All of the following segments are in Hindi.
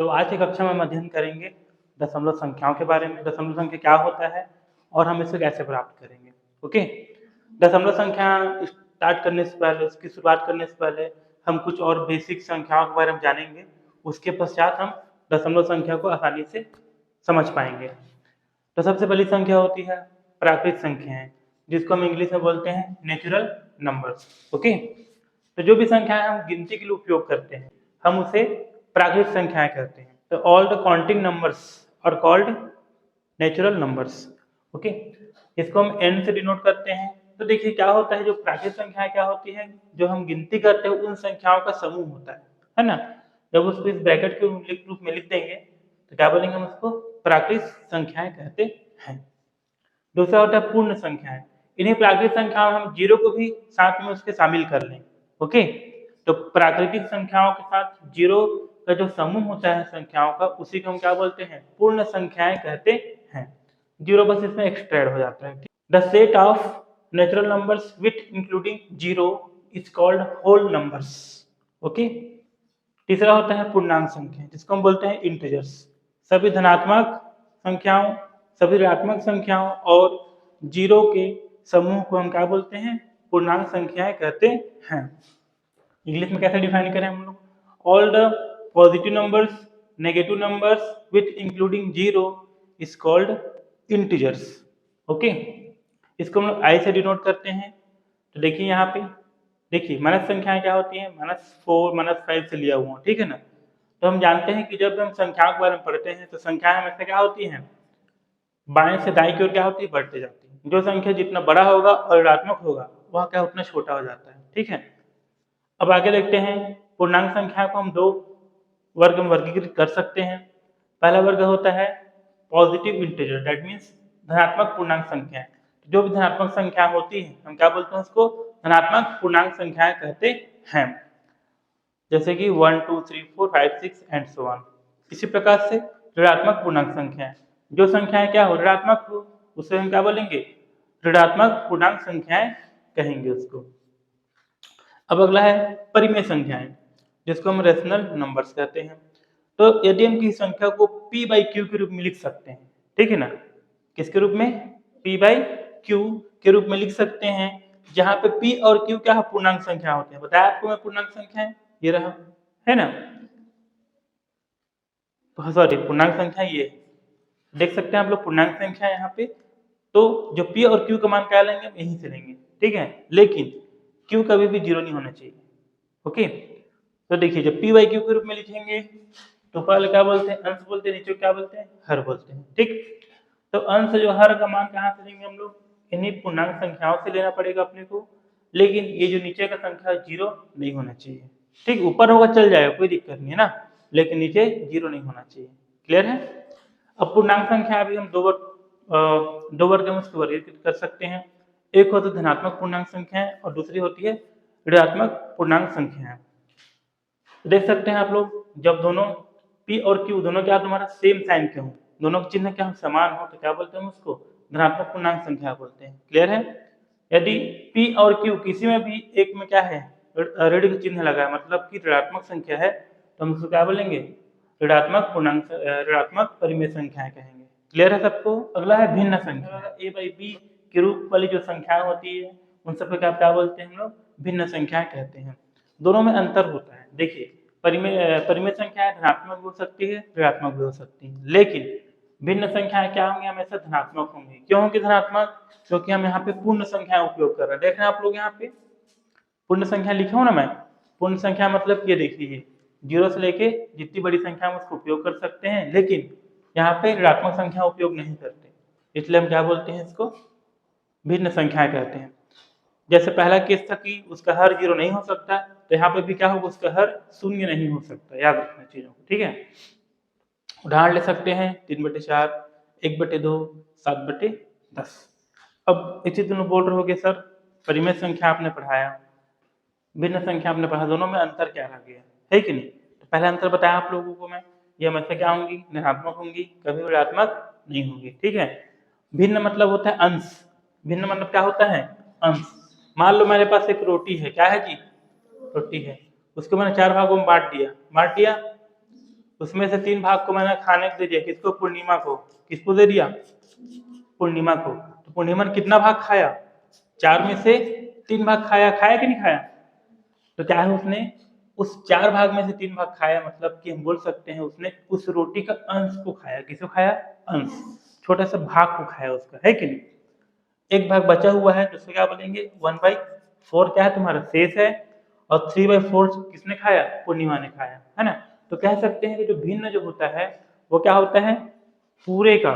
तो आज की कक्षा में हम अध्ययन करेंगे दशमलव संख्याओं के बारे में। दशमलव संख्या क्या होता है और हम इसे कैसे प्राप्त करेंगे। ओके, दशमलव संख्या स्टार्ट करने से पहले, उसकी शुरुआत करने से पहले हम कुछ और बेसिक संख्याओं के बारे में जानेंगे। उसके पश्चात हम दशमलव संख्या को आसानी से समझ पाएंगे। तो सबसे पहली संख्या होती है प्राकृतिक संख्याएं, जिसको हम इंग्लिश में बोलते हैं नेचुरल नंबर्स। ओके, तो जो भी संख्याएं हम गिनती के लिए उपयोग करते हैं हम उसे प्राकृतिक संख्याएं कहते हैं। तो all the counting numbers are called natural numbers. Okay, इसको हम n से डिनोट करते हैं। तो देखिए क्या होता है, जो प्राकृतिक संख्याएं क्या होती है, जो हम गिनती करते हैं उन संख्याओं का समूह होता है ना। जब उसको इस ब्रैकेट के रूप में लिख देंगे तो क्या बोलेंगे, हम उसको प्राकृतिक संख्याएं कहते हैं। दूसरा होता है पूर्ण संख्याएं। इन्हीं प्राकृतिक संख्याओं में हम जीरो को भी साथ में उसके शामिल कर लें। ओके, तो प्राकृतिक संख्याओं के साथ जीरो का जो समूह होता है संख्याओं का, उसी को हम क्या बोलते हैं, पूर्ण संख्याएं कहते हैं। जीरो बस इसमें एक्सट्रा हो जाता है। The set of natural numbers with including zero is called whole numbers. Okay, तीसरा होता है पूर्णांक संख्या, जिसको हम बोलते हैं इंटीजर्स। सभी धनात्मक संख्याओं, सभी ऋणात्मक संख्याओं और जीरो के समूह को हम क्या बोलते हैं, पूर्णांक संख्याएं कहते हैं। इंग्लिश में कैसे डिफाइन करें हम लोग, all the positive numbers, negative numbers with including zero is called integers. Okay, इसको हम लोग आई से डिनोट करते हैं। तो देखिए यहाँ पे देखिए माइनस संख्याएं क्या होती है, -4 -5 से लिया हुआ, ठीक है ना। तो हम जानते हैं कि जब हम संख्याओं के बारे में पढ़ते हैं तो संख्याएं हमेशा क्या होती हैं, बाएं से दाएं की ओर क्या होती है, बढ़ते जाती है। जो संख्या जितना बड़ा होगा और ऋणात्मक होगा वह क्या उतना छोटा हो जाता है, ठीक है। अब आगे देखते हैं, पूर्णांक संख्या को हम दो वर्ग में वर्गीकृत कर सकते हैं। पहला वर्ग होता है पॉजिटिव इंटीजर, दैट मीन्स धनात्मक पूर्णांक संख्याएं। जो भी धनात्मक संख्या होती है हम क्या बोलते हैं, उसको धनात्मक पूर्णांक संख्याएं कहते हैं। जैसे कि 1 2 3 4 5 6 एंड सो ऑन। इसी प्रकार से ऋणात्मक पूर्णांक संख्याएं, जो संख्याएं क्या हो, ऋणात्मक हो, उसे हम क्या बोलेंगे, ऋणात्मक पूर्णांक संख्याएं कहेंगे उसको। अब अगला है परिमेय संख्याएं, जिसको हम रेशनल नंबर्स कहते हैं। तो यदि हम किसी संख्या को p/q के रूप में लिख सकते हैं, ठीक है ना, किसके रूप में, p/q के रूप में लिख सकते हैं, जहां पे p और q क्या है, पूर्णांक संख्या होते हैं। बताया आपको मैं पूर्णांक संख्या है, ये रहा, है ना। तो सॉरी, पूर्णांक संख्या ये देख सकते हैं आप लोग, पूर्णांक संख्या यहाँ पे। तो जो p और q का मान क्या लेंगे, हम यहीं से लेंगे, ठीक है। लेकिन q कभी भी जीरो नहीं होना चाहिए। ओके, तो देखिए जब p/q के रूप में लिखेंगे तो पहले क्या बोलते हैं, अंश बोलते हैं, नीचे क्या बोलते हैं, हर बोलते हैं, ठीक। तो अंश जो हर का मान कहाँ से लेंगे हम लोग, इन्हीं पूर्णांक संख्याओं से लेना पड़ेगा अपने को। लेकिन ये जो नीचे का संख्या जीरो नहीं होना चाहिए, ठीक। ऊपर होगा चल जाएगा, कोई दिक्कत नहीं है ना, लेकिन नीचे जीरो नहीं होना चाहिए। क्लियर है। अब पूर्णांक संख्या अभी हम दो वर्ग में उसको वर्गीकृत कर सकते हैं। एक होती है धनात्मक पूर्णांक संख्याएं और दूसरी होती है ऋणात्मक पूर्णांक संख्याएं। देख सकते हैं आप लोग, जब दोनों p और q दोनों क्या तुम्हारा सेम साइन के हो, दोनों के चिन्ह क्या समान हो, तो क्या बोलते हैं, उसको धनात्मक पूर्णांक संख्या बोलते हैं। क्लियर है। यदि p और q किसी में भी एक में क्या है, ऋण का चिन्ह लगा है, मतलब कि ऋणात्मक संख्या है, तो हम उसको क्या बोलेंगे, ऋणात्मक पूर्णांक, ऋणात्मक परिमेय संख्याएं कहेंगे। क्लियर है सबको। अगला है भिन्न संख्या, a/b के रूप वाली जो संख्या होती है उन सब को क्या बोलते हैं हम लोग, भिन्न संख्याएं कहते हैं। दोनों में अंतर होता है। देखिए परिमेय संख्याएं धनात्मक भी हो सकती है, ऋणात्मक भी हो सकती है, लेकिन भिन्न संख्याएं क्या होंगी, हमेशा धनात्मक होंगी। क्यों होंगी धनात्मक, क्योंकि हम यहाँ पे पूर्ण संख्या उपयोग कर रहे हैं। देख रहे हैं आप लोग, यहाँ पे पूर्ण संख्या लिखा हूं ना मैं। पूर्ण संख्या मतलब ये देखिए, जीरो से लेके जितनी बड़ी संख्या हम उसको उपयोग कर सकते हैं, लेकिन यहाँ पे ऋणात्मक संख्या उपयोग नहीं करते, इसलिए हम क्या बोलते हैं, इसको भिन्न संख्याएं कहते हैं। जैसे पहला केस था कि उसका हर जीरो नहीं हो सकता, तो यहाँ पे भी क्या होगा, उसका हर शून्य नहीं हो सकता। याद रखना चीजों को, ठीक है। उदाहरण ले सकते हैं 3/4, 1/2, 7/10। अब इसी दोनों बोल रहे होगे सर परिमेय संख्या आपने पढ़ाया, भिन्न संख्या आपने पढ़ा, दोनों में अंतर क्या रह गया, है कि नहीं। तो पहला अंतर बताया आप लोगों को मैं, ये हमेशा क्या होंगी, धनात्मक होंगी, कभी ऋणात्मक नहीं होंगी, ठीक है। भिन्न मतलब होता है अंश, भिन्न मतलब क्या होता है, अंश। मान लो मेरे पास एक रोटी है, क्या है जी, रोटी है, उसको मैंने 4 भागों में बांट दिया, उसमें से 3 भाग को मैंने खाने को दे दिया, किसको? पूर्णिमा को। किसको दे दिया? पूर्णिमा को। तो पूर्णिमा ने कितना भाग खाया? 4 में से 3 भाग खाया। खाया कि नहीं खाया? तो क्या है, उसने उस 4 भाग में से 3 भाग खाया, मतलब कि हम बोल सकते हैं उसने उस रोटी का अंश को खाया। किसको खाया? अंश, छोटा सा भाग को खाया उसका, है कि नहीं? एक भाग बचा हुआ है तो उसको क्या बोलेंगे? 1/4 क्या है तुम्हारा? शेष है। और 3/4 किसने खाया? पूर्णिमा ने खाया, है ना? तो कह सकते हैं कि जो भिन्न जो होता है वो क्या होता है? पूरे का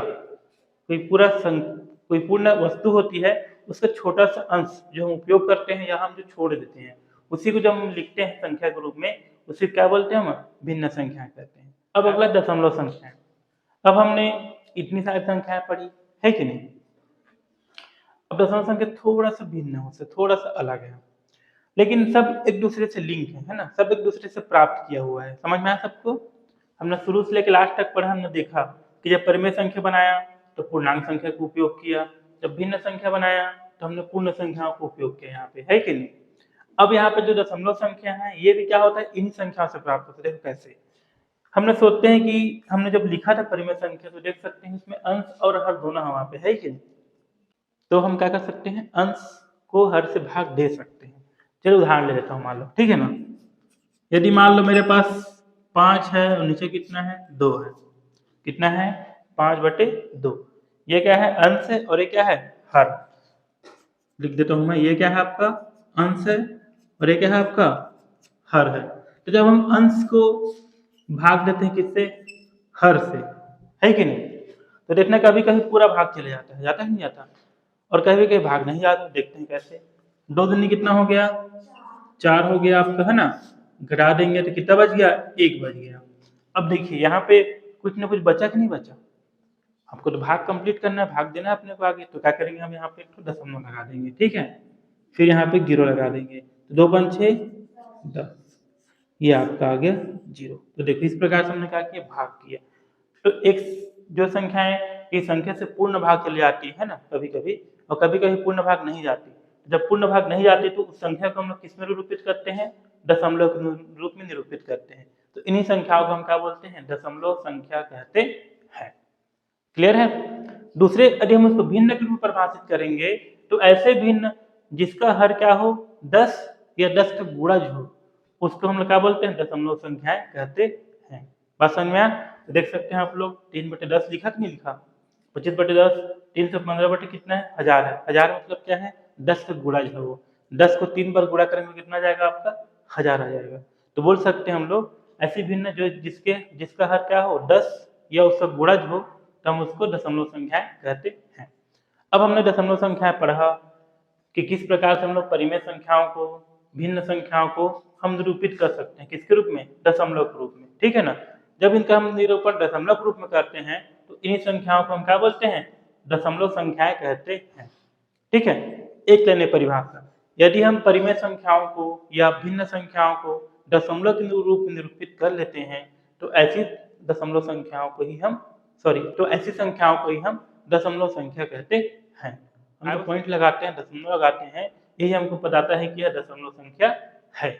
कोई पूर्ण वस्तु होती है, उसका छोटा सा अंश जो हम उपयोग करते हैं या हम जो छोड़ देते हैं, उसी को जब हम लिखते हैं संख्या के रूप में, उसे क्या बोलते हैं? हम भिन्न संख्याएं कहते हैं। अब अगला दशमलव संख्या। अब हमने इतनी सारी संख्याएं पढ़ी, है कि नहीं? अब दशमलव संख्या थोड़ा सा भिन्न है, उससे थोड़ा सा अलग है, लेकिन सब एक दूसरे से लिंक है ना? सब एक दूसरे से प्राप्त किया हुआ है। समझ में आया सबको? हमने शुरू से लेकर लास्ट तक पढ़ा, हमने देखा कि जब परिमेय संख्या बनाया तो पूर्णांक संख्या का उपयोग किया, जब भिन्न संख्या बनाया तो हमने पूर्ण संख्याओं को उपयोग किया यहाँ पे, है कि नहीं? अब यहाँ पे जो दशमलव संख्या है ये भी क्या होता है? इन संख्याओं से प्राप्त होता है। देखो कैसे हमने सोचते हैं कि हमने जब लिखा था परिमेय संख्या तो देख सकते हैं इसमें अंश और हर दोनों वहां पे, है कि नहीं? तो हम क्या कर सकते हैं? अंश को हर से भाग दे सकते हैं। चलो उदाहरण ले लेता हूँ, मान लो, ठीक है ना? यदि मान लो मेरे पास 5 है और नीचे कितना है? 2 है। कितना है? 5/2। ये क्या है? अंश है और ये क्या है? हर। लिख देता हूं मैं, ये क्या है आपका? अंश है और ये क्या है आपका? हर है। तो जब हम अंश को भाग देते हैं किससे? हर से, है कि नहीं? तो देखना कभी कभी पूरा भाग चले जाता है, जाता है नहीं जाता? और कभी कभी भाग नहीं जाता। देखते हैं कैसे। 2 दूनी कितना हो गया? 4 हो गया आपका, है ना? घटा देंगे तो कितना बच गया? 1 बच गया। अब देखिए यहाँ पे कुछ ना कुछ बचा कि नहीं बचा? आपको तो भाग कंप्लीट करना है, भाग देना है अपने को आगे, तो क्या करेंगे? हम यहाँ पे एक दशमलव लगा देंगे, ठीक है? फिर यहाँ पे 0 लगा देंगे, तो 2 5 6 10, ये आपका आ गया 0। तो देखो इस प्रकार से हमने क्या किया? भाग किया। तो एक जो संख्या है ये संख्या से पूर्ण भाग चली जाती है ना कभी कभी, और कभी कभी पूर्ण भाग नहीं जाती। जब पूर्ण भाग नहीं जाती तो उस संख्या को हम लोग किस में निरूपित करते हैं? दशमलव के रूप में निरूपित करते हैं। तो इन्हीं संख्याओं को हम क्या बोलते हैं? दशमलव संख्या कहते हैं। क्लियर है? दूसरे यदि हम उसको भिन्न के रूप में परिभाषित करेंगे तो ऐसे भिन्न जिसका हर क्या हो? 10 या 10 का गुणज हो, उसको हम लोग क्या बोलते हैं? दशमलव संख्याएं कहते हैं। बात समझ में आया? तो देख सकते हैं आप लोग 3/10 लिखा कि नहीं लिखा? 25/10 315 बटे कितना है? 1000 है। 1000 मतलब क्या है? 10 का गुणज है वो। 10 को 3 बार गुणा करेंगे कितना जाएगा आपका? 1000 आ जाएगा। तो बोल सकते हैं हम लोग ऐसी भिन्न जो जिसका हर क्या हो? 10 या उसका गुणज हो, तो हम उसको दशमलव संख्याएं कहते हैं। अब हमने दशमलव संख्याएं पढ़ा कि किस प्रकार से हम लोग परिमेय संख्याओं को, भिन्न संख्याओं को हम निरूपित कर सकते हैं। किसके रूप में? दशमलव के रूप में, ठीक है ना? जब इनका हम निरूपण दशमलव के रूप में करते हैं तो इन संख्याओं को हम क्या बोलते हैं? दशमलव संख्याएं कहते हैं, ठीक है? एक लेने परिभाषा, यदि हम परिमेय संख्याओं को या भिन्न संख्याओं को दशमलव के रूप में निरूपित कर लेते हैं तो ऐसी दशमलव संख्याओं को ही हम तो ऐसी संख्याओं को ही हम दशमलव संख्या कहते हैं। हम पॉइंट लगाते हैं, दशमलव लगाते हैं, यही हमको बताता है कि यह दशमलव संख्या है।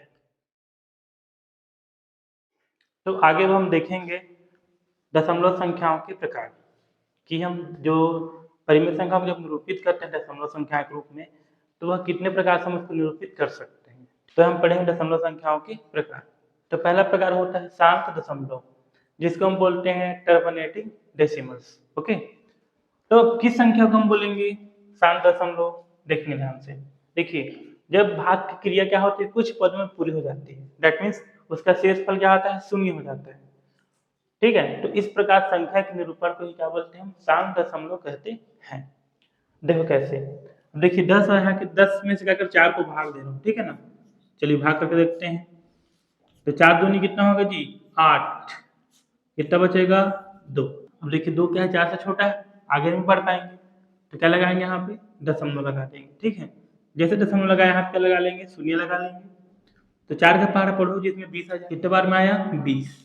तो आगे हम देखेंगे दशमलव संख्याओं के प्रकार, कि हम जो परिमेय संख्या को जब निरूपित करते हैं दशमलव संख्या के रूप में तो वह कितने प्रकार से हम उसको निरूपित कर सकते हैं। तो हम पढ़ेंगे दशमलव संख्याओं के प्रकार। तो पहला प्रकार होता है शांत दशमलव, जिसको हम बोलते हैं टर्मिनेटिंग डेसिमल्स। ओके, तो किस संख्या को हम बोलेंगे शांत दशमलव? देखिए ध्यान से, देखिए जब भाग की क्रिया क्या होती है? कुछ पद में पूरी हो जाती है, दैट मीन्स उसका शेषफल क्या होता है? शून्य हो जाता है, ठीक है? तो इस प्रकार संख्या के निरूपण को ही क्या बोलते हैं? हम शांत दशमलव कहते हैं। देखो कैसे, देखिए 10 है कि 10 में से क्या कर 4 को भाग दे रहा हूँ, ठीक है ना? चलिए भाग करके देखते हैं। तो 4 दूनी कितना होगा जी? 8। कितना बचेगा? 2। अब देखिए 2 क्या है? 4 से छोटा है, आगे नहीं बढ़ पाएंगे, तो क्या लगाएंगे यहाँ पे? दशमलव लगा देंगे, ठीक है? जैसे दशमलव लगाए यहाँ पे क्या लगा लेंगे? शून्य लगा लेंगे। तो 4 का पहाड़ा पढ़ो जिसमें 20 आ जाए, कितने बार में आया? 20,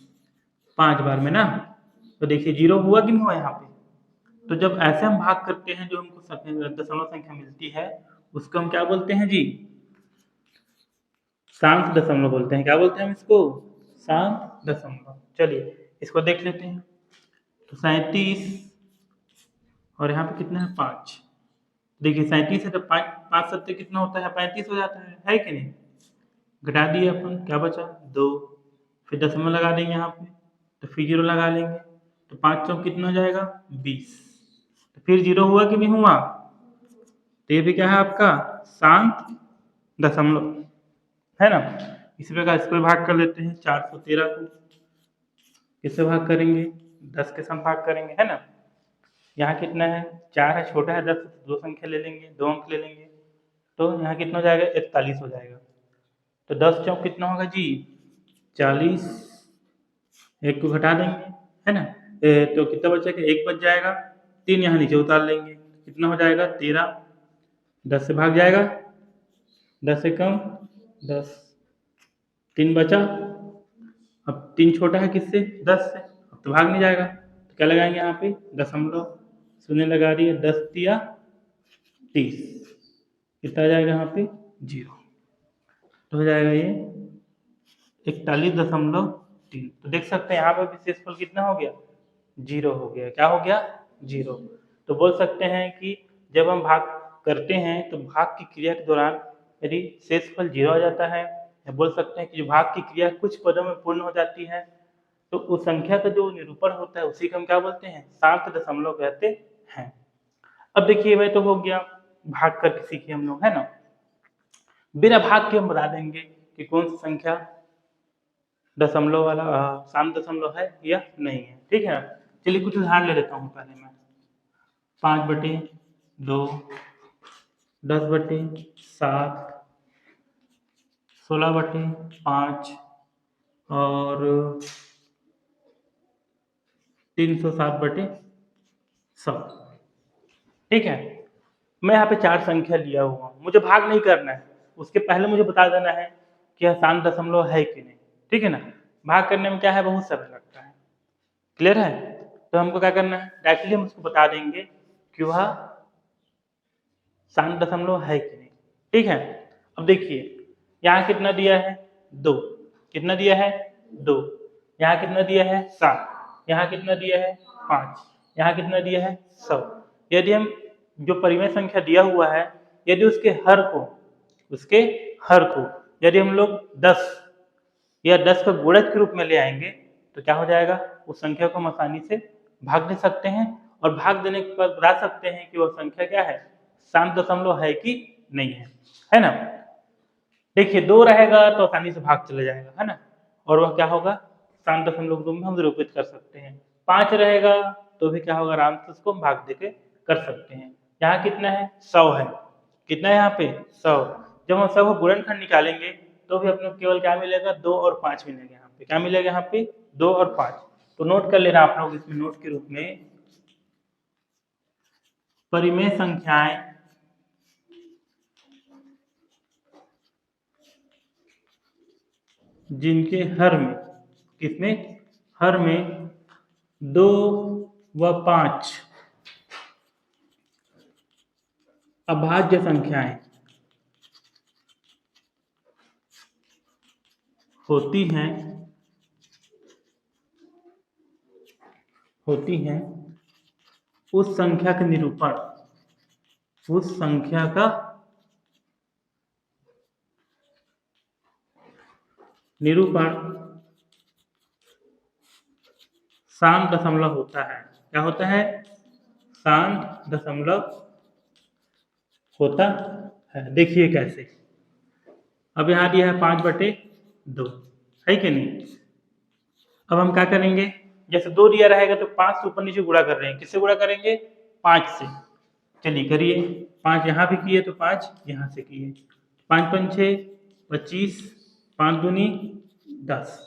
5 बार में ना। तो देखिए 0 हुआ कि नहीं हुआ यहाँ पे? तो जब ऐसे हम भाग करते हैं जो हमको दशमलव संख्या मिलती है उसको हम क्या बोलते हैं जी? शांत दशमलव बोलते हैं। क्या बोलते हैं हम इसको? शांत दशमलव। चलिए इसको देख लेते हैं। तो 37 और यहाँ पे कितना है 5। देखिए 37 है तो 5 सत्ते कितना होता है 35 हो जाता है कि नहीं। घटा दिए अपन, क्या बचा 2, फिर दशमलव लगा देंगे यहाँ पे, तो फिर 0 लगा लेंगे, तो 5 चौक कितना हो जाएगा 20। तो फिर 0 हुआ कि नहीं हुआ, तो ये भी क्या है आपका शांत दशमलव है ना। इसी प्रकार इसको भाग कर लेते हैं, 413 को किससे भाग करेंगे 10 के साथ भाग करेंगे है ना। यहाँ कितना है 4 है, छोटा है 10, दो संख्या ले लेंगे, 2 अंक ले लेंगे, तो यहाँ कितना हो जाएगा 41 हो जाएगा। तो 10 चौक कितना होगा जी 40, एक को घटा देंगे है ना, तो कितना बचेगा 1 बच जाएगा, 3 यहाँ नीचे उतार लेंगे, कितना हो जाएगा 13, 10 से भाग जाएगा, 10 से कम 10, 3 बचा। अब 3 छोटा है किससे 10 से, अब तो भाग नहीं जाएगा, तो क्या लगाएंगे यहाँ पे दशमलव, शून्य लगा दिए, 10 दिया 30, कितना आ जाएगा यहाँ पे 0, तो हो जाएगा ये 41.3। तो देख सकते हैं यहाँ पे विशेषफल कितना हो गया 0 हो गया, क्या हो गया 0। तो बोल सकते हैं कि जब हम भाग करते हैं तो भाग की क्रिया के दौरान यदि शेषफल 0 आ जाता है, या बोल सकते हैं कि जो भाग की क्रिया कुछ पदों में पूर्ण हो जाती है, तो उस संख्या का जो निरूपण होता है उसी को हम क्या बोलते हैं शांत दशमलव कहते हैं। अब देखिए वह तो हो गया भाग करके सीखे हम लोग है ना। बिना भाग के हम बता देंगे कि कौन सी संख्या दशमलव वाला शांत दशमलव है या नहीं है, ठीक है। चलिए कुछ उदाहरण ले लेता हूँ पहले मैं। 5/2, 10/7, 16/5 और 307/100, ठीक है। मैं यहाँ पे 4 संख्या लिया हुआ हूँ, मुझे भाग नहीं करना है, उसके पहले मुझे बता देना है कि यह शांत दशमलव है कि नहीं, ठीक है ना। भाग करने में क्या है बहुत समय लगता है, क्लियर है। तो हमको क्या करना है डायरेक्टली हम उसको बता देंगे कि वह शांत दशमलव है कि नहीं, ठीक है। अब देखिए यहाँ कितना दिया है 2, कितना दिया है 2, यहाँ कितना दिया है 7, यहाँ कितना दिया है 5, यहाँ कितना दिया है 100। यदि हम जो परिमेय संख्या दिया हुआ है यदि उसके हर को यदि हम लोग 10 या 10 का गुणज के रूप में ले आएंगे तो क्या हो जाएगा, उस संख्या को हम आसानी से भाग दे सकते हैं, और भाग देने के बाद बता सकते हैं कि वह संख्या क्या है शांत दशमलव है कि नहीं है ना। देखिए 2 रहेगा तो आसानी से भाग चला जाएगा है ना, और वह क्या होगा शांत दशमलव के रूप में हम निरूपित कर सकते हैं। 5 रहेगा तो भी क्या होगा आराम से उसको हम भाग देके कर सकते हैं। यहाँ कितना है 100 है, कितना है यहाँ पे 100। जब हम 100 को गुणनखंड निकालेंगे तो भी अपने केवल क्या मिलेगा 2 और 5 मिलेगा, यहाँ पे क्या मिलेगा यहाँ पे 2 और 5। तो नोट कर लेना आप लोग इसमें नोट के रूप में, परिमेय संख्याएं जिनके हर में किसमें हर में 2 व 5 अभाज्य संख्याएं होती हैं उस संख्या का निरूपण शांत दशमलव होता है। क्या होता है शांत दशमलव होता है। देखिए कैसे, अब यहाँ दिया है 5/2 है कि नहीं। अब हम क्या करेंगे, जैसे 2 दिया रहेगा तो 5 से ऊपर नीचे गुणा कर रहे हैं, किससे गुणा करेंगे 5 से। चलिए करिए, 5 यहाँ भी किए तो 5 यहाँ से किए, 5 5 6 25, 5 दूनी 10,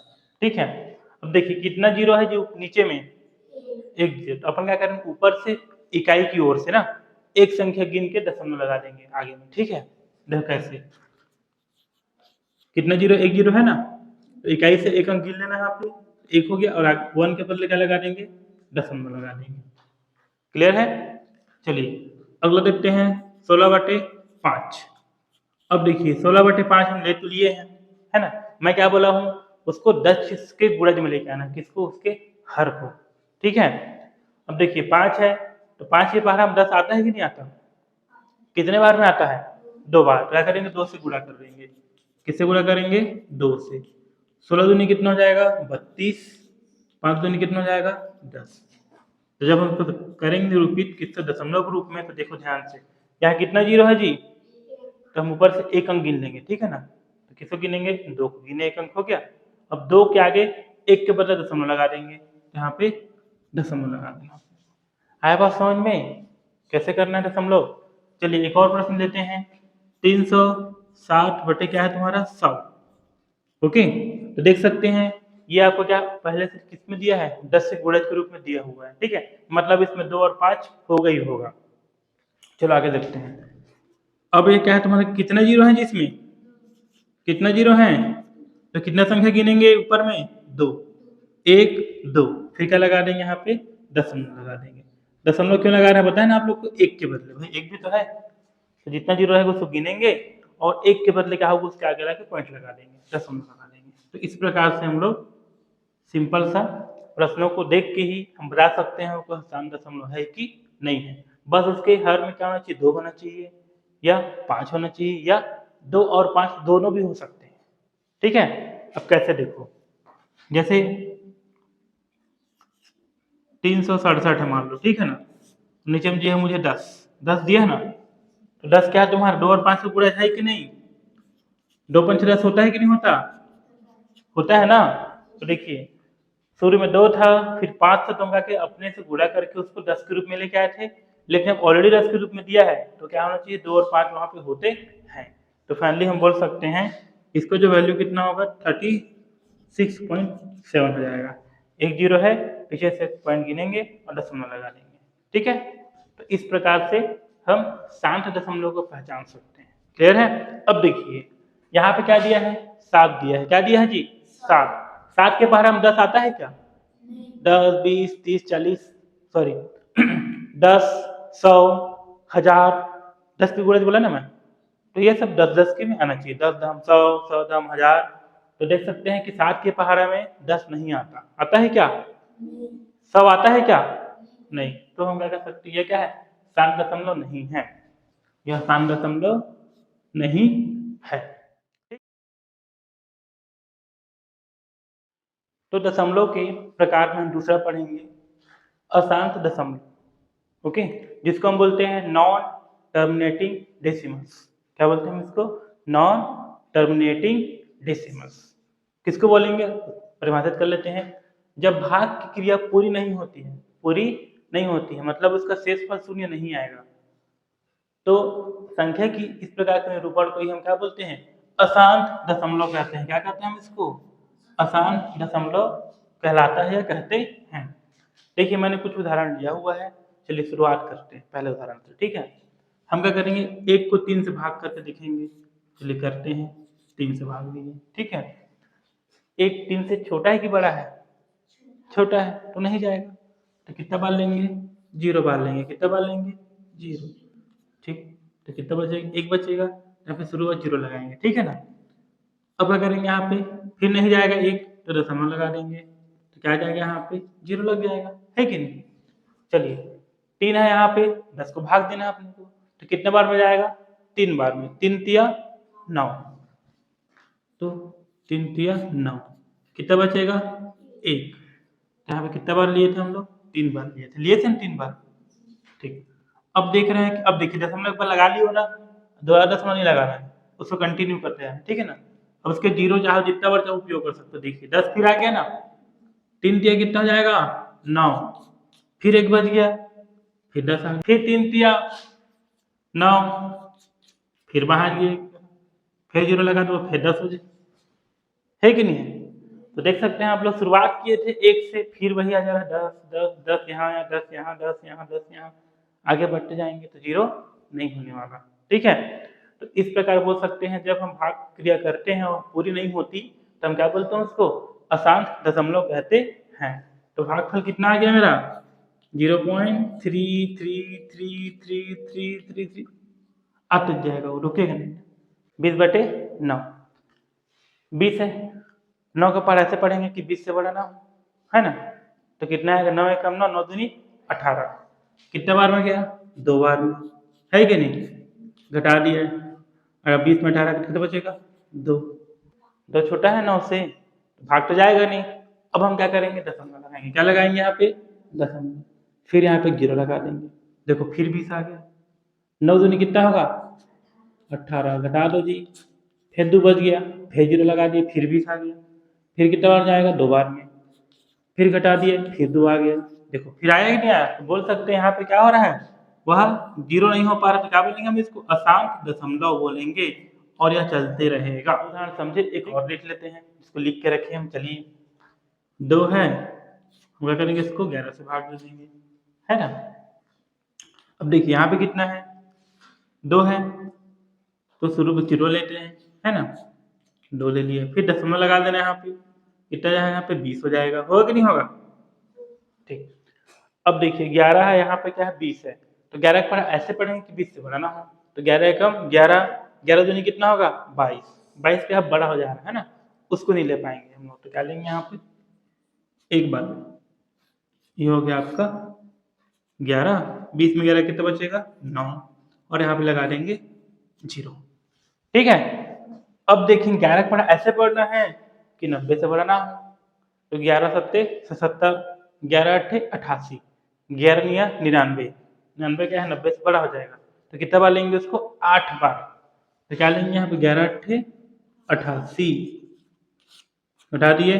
ठीक है। अब देखिए कितना जीरो है जो नीचे में 1 जीरो, तो अपन क्या करेंगे ऊपर से इकाई की ओर से ना एक संख्या गिन के दशमलव लगा देंगे आगे में, ठीक है। देखो कैसे, कितना जीरो 1 जीरो है ना, तो इकाई से एक अंक गिन लेना है आपको, 1 हो गया, और 1 के बदले क्या लगा देंगे दशमलव लगा देंगे, क्लियर है। चलिए अगला देखते हैं 16/5। अब देखिए 16/5 हम ले तो लिए हैं है ना, मैं क्या बोला हूँ उसको 10 के गुणज में लेके आना, किसको उसके हर को। ठीक है, अब देखिए 5 है तो 5 के पहाड़ा में 10 आता है कि नहीं आता? कितने बार में आता है? 2 बार। क्या करेंगे? 2 से गुणा कर देंगे। किससे गुणा करेंगे? 2 से। 16 दूनी कितना हो जाएगा? 32। 5 दूनी कितना हो जाएगा? 10। तो जब हम इसको करेंगे रिपीट किससे? दशमलव के रूप में, तो देखो ध्यान से यहाँ कितना जीरो है जी? तो हम ऊपर से एक अंक गिन लेंगे, ठीक है ना? तो किसको गिनेंगे? 2 को गिने, एक अंक हो गया। अब 2 के आगे एक के बदले दशमलव लगा देंगे, यहाँ पे दशमलव लगा देना। आया बात समझ में कैसे करना है दशमलव? चलिए एक और प्रश्न लेते हैं। 360 बटे क्या है तुम्हारा? 100। ओके, तो देख सकते हैं ये आपको क्या पहले से किस में दिया है? 10 से गुणज के रूप में दिया हुआ है। ठीक है, मतलब इसमें 2 और 5 होगा ही होगा। चलो आगे देखते हैं। अब ये क्या है तुम्हारे? कितने जीरो हैं जिसमें? कितना जीरो हैं? तो कितना संख्या गिनेंगे ऊपर में? 2। 1 2, फिर क्या लगा देंगे यहाँ पे? दशमलव लगा देंगे। दशमलव क्यों लगा रहे हैं बताए ना आप लोग को? एक के बदले, भाई एक भी तो है, तो जितना जीरो है उसको गिनेंगे और एक के बदले क्या होगा उसके आगे लाके पॉइंट लगा देंगे, दशमलव लगा देंगे। तो इस प्रकार से हम लोग सिंपल सा प्रश्नों को देख के ही हम बता सकते हैं वो आसान दशमलव है कि नहीं है। बस उसके हर में क्या होना चाहिए? 2 होना चाहिए या 5 होना चाहिए, या 2 और 5 दोनों भी हो सकते हैं। ठीक है, अब कैसे देखो, जैसे 367 है मान लो, ठीक है ना? नीचे में दिया है मुझे 10 दिया है ना? तो 10 क्या है तुम्हारा? 2 और 5 से पूरा है कि नहीं? 2 पंच 10 होता है कि नहीं होता? होता है ना? तो देखिए शुरू में 2 था, फिर 5 था, तो हम के अपने से गुणा करके उसको 10 के रूप में लेके आए थे, लेकिन अब ऑलरेडी 10 के रूप में दिया है तो क्या होना चाहिए? 2 और 5 वहां पे होते हैं। तो फाइनली हम बोल सकते हैं इसको जो वैल्यू कितना होगा? 36.7 हो जाएगा। एक जीरो है, पीछे से पॉइंट गिनेंगे और दशमलव लगा देंगे। ठीक है, तो इस प्रकार से हम शांत दशमलव को पहचान सकते हैं। क्लियर है? अब देखिए यहाँ पे क्या दिया है? 7 दिया है। क्या दिया है जी? 7। 7 के पहाड़ा में 10 आता है क्या? 10 20 30 40 सॉरी 10 100 1000, 10 की गुणज बोला ना मैं, तो ये सब 10 10 के में आना चाहिए। 10 दम 100, 100 दम 1000। तो देख सकते हैं कि 7 के पहाड़ा में 10 नहीं आता। आता है क्या? 100 आता है क्या? नहीं। तो हम क्या कर सकते हैं? ये क्या है? शांत दशमलव नहीं है, यह शांत दशमलव नहीं है। तो दशमलव के प्रकार में हम दूसरा पढ़ेंगे, अशांत दशमलव। ओके, जिसको हम बोलते हैं नॉन टर्मिनेटिंग डेसिमल्स। क्या बोलते हैं हम इसको? Non terminating decimals. किसको बोलेंगे? परिभाषित कर लेते हैं। जब भाग की क्रिया पूरी नहीं होती है, पूरी नहीं होती है मतलब उसका शेषफल शून्य नहीं आएगा, तो संख्या की इस प्रकार के निरूपण को ही हम क्या बोलते हैं? अशांत दशमलव कहते हैं। क्या कहते हैं हम इसको? अशांत दशमलव कहलाता है या कहते हैं। देखिए मैंने कुछ उदाहरण लिया हुआ है, चलिए शुरुआत करते हैं पहले उदाहरण से। ठीक है, हम क्या करेंगे? 1 को 3 से भाग करके देखेंगे। चलिए करते हैं, 3 से भाग दीजिए। ठीक है, 1 3 से छोटा है कि बड़ा है? छोटा है, तो नहीं जाएगा। तो कितना बार लेंगे? 0 बार लेंगे। कितना बार लेंगे? 0। ठीक, तो कितना बचेगा? 1 बचेगा, या फिर शुरुआत 0 लगाएंगे। ठीक है ना? अब क्या करेंगे? यहाँ पे फिर नहीं जाएगा 1, तो दशमलव लगा देंगे, तो क्या जाएगा? यहाँ पे 0 लग जाएगा, है कि नहीं? चलिए 3 है यहाँ पे, 10 को भाग देना है अपने को, तो कितने बार में जाएगा? 3 बार में। 3 तिया 9, तो 3 तिया 9, कितना बचेगा? 1। यहाँ पे कितना बार लिए थे हम लोग? 3 बार लिए थे। लिए थे ना 3 बार? ठीक, अब देख रहे हैं कि अब देखिए दशमलव एक बार लगा लियो ना, दोबारा दशमलव नहीं लगाना है, उसको कंटिन्यू करते हैं। ठीक है ना? अब उसके 0 चाहे जितना बार चाहे उपयोग कर सकते हो। देखिए 10 फिर आ गया ना, 3 तिया कितना हो जाएगा? 9, फिर 1 बच गया, फिर 10 आ गया, फिर 3 तिया 9, फिर बाहर ये, फिर 0 लगा दो, फिर 10 हो जाए, है कि नहीं है? तो देख सकते हैं आप लोग शुरुआत किए थे 1 से, फिर वही आ जा रहा है 10 10 10 यहाँ या 10 यहाँ 10 यहाँ 10 यहाँ, आगे बढ़ते जाएंगे तो 0 नहीं होने वाला। ठीक है, तो इस प्रकार बोल सकते हैं जब हम भाग क्रिया करते हैं और पूरी नहीं होती तो हम क्या बोलते हैं? उसको अशांत दशमलव कहते हैं। तो भागफल कितना आ गया मेरा? 0.333333 अब तक जाएगा, वो रुकेगा नहीं। 20/9 20 है, 9 का पढ़ ऐसे पढ़ेंगे कि 20 से बड़ा ना हो, है ना? तो कितना है, 9 एकम 9, 9 दूनी 18। कितने बार में गया, 2 बार में, है कि नहीं, घटा दिया है। अगर 20 में 18 कितने बचेगा, 2। 2 छोटा है 9 से, भाग तो जाएगा नहीं। अब हम क्या करेंगे, दशमलव लगाएंगे। क्या लगाएंगे यहाँ पे, दशमलव, फिर यहाँ पे 0 लगा देंगे। देखो फिर 20 आ गया। 9 दूनी कितना होगा, 18, घटा दो जी, फिर 2 बच गया, फिर 0 लगा दिए, फिर 20 आ गया। फिर कितना बार जाएगा, 2 बार में, फिर घटा दिए, फिर 2 आ गया। देखो फिर आया कि नहीं आया, तो बोल सकते हैं यहाँ पे क्या हो रहा है, वह 0 नहीं हो पा रहा, तो क्या बोलेंगे हम इसको, अशांत दशमलव बोलेंगे, और यह चलते रहेगा। उदाहरण समझे, एक और देख लेते हैं, इसको लिख के रखे हम। चलिए 2 है, हम क्या करेंगे, इसको 11 से भाग दे देंगे, है ना। अब देखिए यहाँ पे कितना है, 2 है, तो शुरू में 0 लेते हैं, है ना, 2 ले लिए, फिर दशमलव लगा देना यहाँ पे, कितना जाएगा यहाँ पे, 20 हो जाएगा, होगा कि नहीं होगा, ठीक। अब देखिए 11 है, यहाँ पे क्या है, 20 है, तो 11 का पढ़ा ऐसे पढ़ेंगे कि 20 से बड़ा ना हो, तो 11 एकम 11, 11 दूनी कितना होगा, 22, 22 क्या बड़ा हो जा रहा है ना, उसको नहीं ले पाएंगे हम लोग, तो क्या लेंगे यहाँ पे, एक बार ये हो गया आपका 11, 20 में 11 कितना बचेगा, 9, और यहाँ पे लगा देंगे 0, ठीक है। अब देखेंगे 11 का पढ़ा ऐसे पढ़ना है कि 90 से बड़ा ना हो, तो 11 सत्ते 77, 11 अट्ठे 88, 11 निया 99, 99 क्या है, 90 से बड़ा हो जाएगा, तो कितना बार लेंगे उसको, 8 बार, तो क्या लेंगे यहाँ पे, 11 अट्ठे 88, घटा दिए,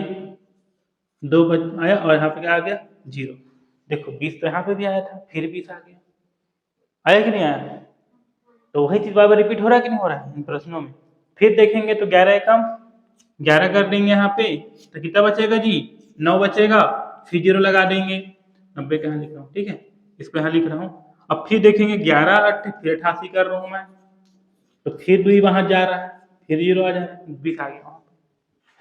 2 बच आया, और यहाँ पे क्या आ गया, 0। देखो 20 तो यहाँ पे भी आया था, फिर 20 आ गया, आया कि नहीं आया, तो वही चीज बार बार रिपीट हो रहा है कि नहीं हो रहा है इन प्रश्नों में। फिर देखेंगे तो 11 एकम 11 कर देंगे यहाँ पे, तो कितना बचेगा जी, 9 बचेगा, फिर 0 लगा देंगे, 90 कहाँ लिख रहा हूँ, ठीक है, इसको यहाँ लिख रहा हूँ। अब फिर देखेंगे 11 8 फिर 88 कर रहा हूँ मैं, तो फिर 2 वहां जा रहा है, फिर 0 आ जा रहा है, 20 आ गया वहां पे,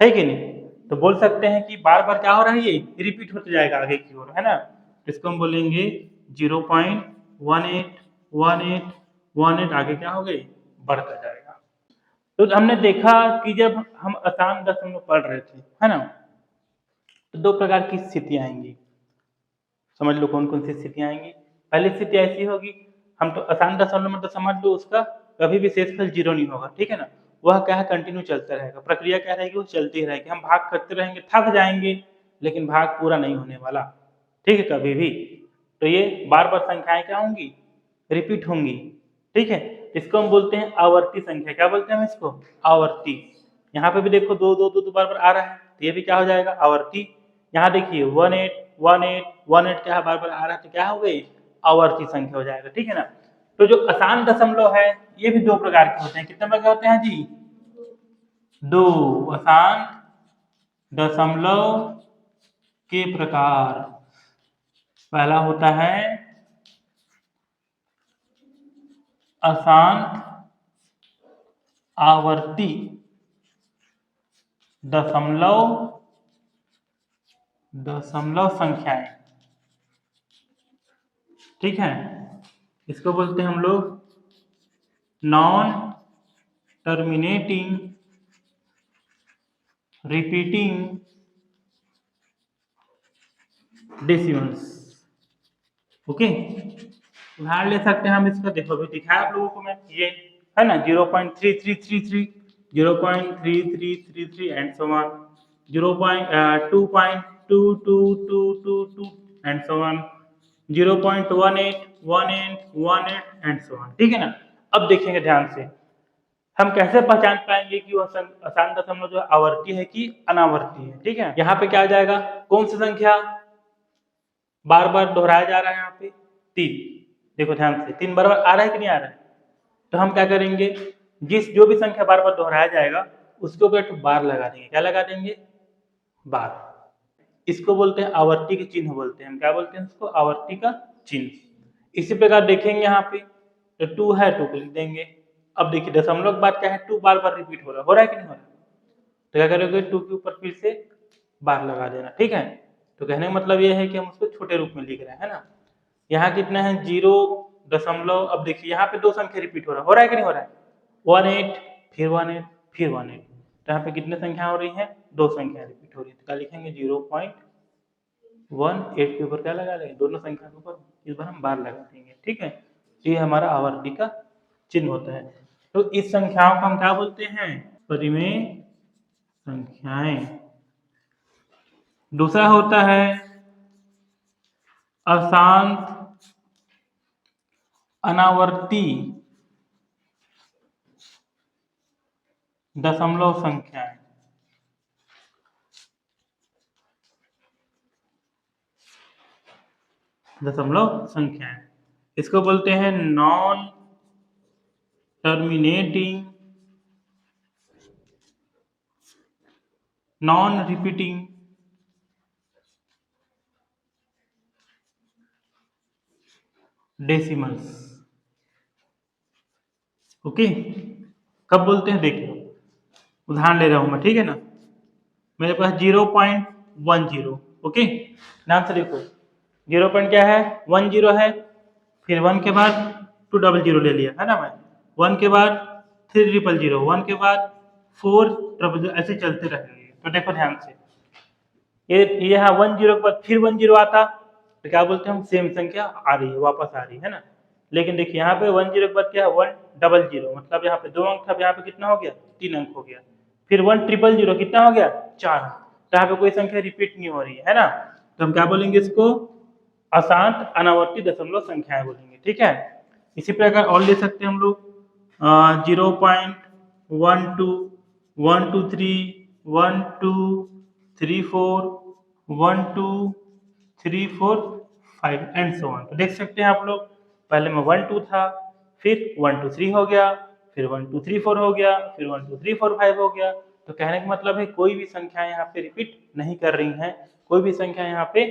है कि नहीं। तो बोल सकते हैं कि बार बार क्या हो रहा है, ये रिपीट होते जाएगा आगे की ओर, है ना। इसको हम बोलेंगे 0.181818, आगे क्या हो गई, बढ़ता जाएगा। तो हमने देखा कि जब हम आसान दशमलव पढ़ रहे थे, है ना, तो 2 प्रकार की स्थितियां आएंगी, समझ लो कौन कौन सी स्थितियां आएंगी। पहली स्थिति ऐसी होगी, हम तो आसान दशमलव में तो समझ लो उसका कभी भी शेषफल 0 नहीं होगा, ठीक है ना, वह क्या है, कंटिन्यू चलता रहेगा, प्रक्रिया क्या रहेगी, वो चलती रहेगी, हम भाग करते रहेंगे, थक जाएंगे, लेकिन भाग पूरा नहीं होने वाला, ठीक है, कभी भी। तो ये बार बार संख्याएं क्या होंगी, रिपीट होंगी, ठीक है। इसको हम बोलते हैं आवर्ती संख्या, क्या बोलते हैं हम इसको, आवर्ती। यहाँ पे भी देखो 2 2 2 2 बार बार आ रहा है, तो ये भी क्या हो जाएगा, आवर्ती। यहाँ देखिए 181818 क्या बार बार आ रहा है, तो क्या हो गई, आवर्ती संख्या हो जाएगा, ठीक है ना। तो जो आसान दशमलव है, ये भी 2 प्रकार के होते हैं, कितने प्रकार के होते हैं जी, 2 आसान दशमलव के प्रकार। पहला होता है आसान आवर्ती दशमलव संख्याएं, ठीक है। इसको बोलते हैं हम लोग non terminating repeating decimals, okay. उदाहरण ले सकते हैं हम इसका, देखो अभी दिखाया आप लोगों को मैं, ये है ना 0.3333, 0.3333 and so on, 2.222222 and so on, 0.181818 and so on, ठीक है ना। अब देखेंगे ध्यान से, हम कैसे पहचान पाएंगे कि वह आसान दशमलव जो आवर्ती है कि अनावर्ती है, ठीक है। यहाँ पे क्या आ जाएगा, कौन सी संख्या बार बार दोहराया जा रहा है, यहाँ पे 3, देखो ध्यान से 3 बार बार आ रहा है कि नहीं आ रहा है, तो हम क्या करेंगे, जो भी संख्या बार बार दोहराया जाएगा उसके ऊपर एक बार लगा देंगे, क्या लगा देंगे, बार। इसको बोलते हैं आवर्ती के चिन्ह बोलते हैं, हम क्या बोलते हैं इसको, आवर्ती का चिन्ह। इसी प्रकार देखेंगे यहाँ पे, तो 2 है, 2 को लिख देंगे। अब देखिए दशमलव की बात क्या है, 2 बार बार रिपीट हो रहा है कि नहीं हो रहा, तो क्या करोगे, 2 के ऊपर फिर से बार लगा देना, ठीक है। तो कहने का मतलब ये है कि हम उसको छोटे रूप में लिख रहे हैं, है ना। यहाँ कितना है, 0 दशमलव, अब देखिए यहाँ पे 2 संख्या रिपीट हो रहा है कि नहीं हो रहा है, 18 फिर 18 फिर 18, तो यहाँ पे कितने संख्या हो रही है, 2 संख्या रिपीट हो रही है, तो क्या लिखेंगे 0.1818, 1 8 के ऊपर क्या लगा लेंगे, दोनों संख्या के ऊपर इस बार हम बार लगा देंगे, ठीक है। तो ये हमारा आवर्ती का चिन्ह होता है। तो इस संख्याओं को हम क्या बोलते हैं, परिमेय संख्याएं। दूसरा होता है अशांत अनावर्ती दशमलव संख्याएं। दशमलव संख्याएं इसको बोलते हैं non terminating non repeating decimals. Okay, कब बोलते हैं देखिए, उदाहरण ले रहा हूं मैं, ठीक है ना। मेरे पास 0.10, ओके, ध्यान से देखो, 0 पॉइंट क्या है, 10 है, फिर 1 के बाद 200 ले लिया है ना मैं, 1 के बाद 300, 1 के बाद 400, ऐसे चलते रहेंगे। तो देखो ध्यान से, ये यहाँ 10 के बाद फिर 10 आता तो क्या बोलते हैं हम, सेम संख्या आ रही है, वापस आ रही है ना। लेकिन देखिए यहाँ पे 10 के बाद क्या है, 100, मतलब यहाँ पे 2 अंक था, यहाँ पे कितना हो गया, 3 अंक हो गया। फिर 1000 कितना हो गया, 4 अंक। तो यहाँ पे कोई संख्या रिपीट नहीं हो रही है ना। तो हम क्या बोलेंगे इसको, अशांत अनावर्ती दशमलव संख्याएं बोलेंगे, ठीक है। इसी प्रकार और ले सकते हैं हम लोग 0.12, 123, 1234, 1234, 5 एंड सो ऑन। तो देख सकते हैं आप लोग, पहले में 12 था, फिर 123 हो गया, फिर 1234 हो गया, फिर 12345 हो गया। तो कहने का मतलब है कोई भी संख्या यहाँ पे रिपीट नहीं कर रही हैं, कोई भी संख्या यहाँ पे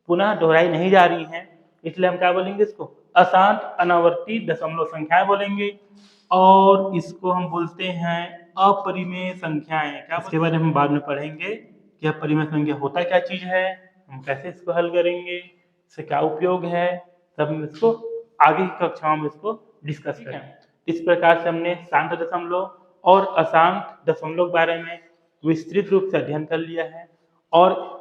पुनः दोहराई नहीं जा रही हैं, इसलिए हम क्या बोलेंगे इसको, अशांत अनावर्ती दशमलव संख्याएं बोलेंगे। और इसको हम बोलते हैं अपरिमेय संख्याएं। क्या, इसके बारे में हम बाद में पढ़ेंगे कि अपरिमेय संख्या होता क्या चीज है, हम कैसे इसको हल करेंगे, इससे क्या उपयोग है, तब हम इसको आगे की कक्षाओं में इसको डिस्कस करें। इस प्रकार से हमने शांत दशमलव और अशांत दशमलव के बारे में विस्तृत रूप से अध्ययन कर लिया है, और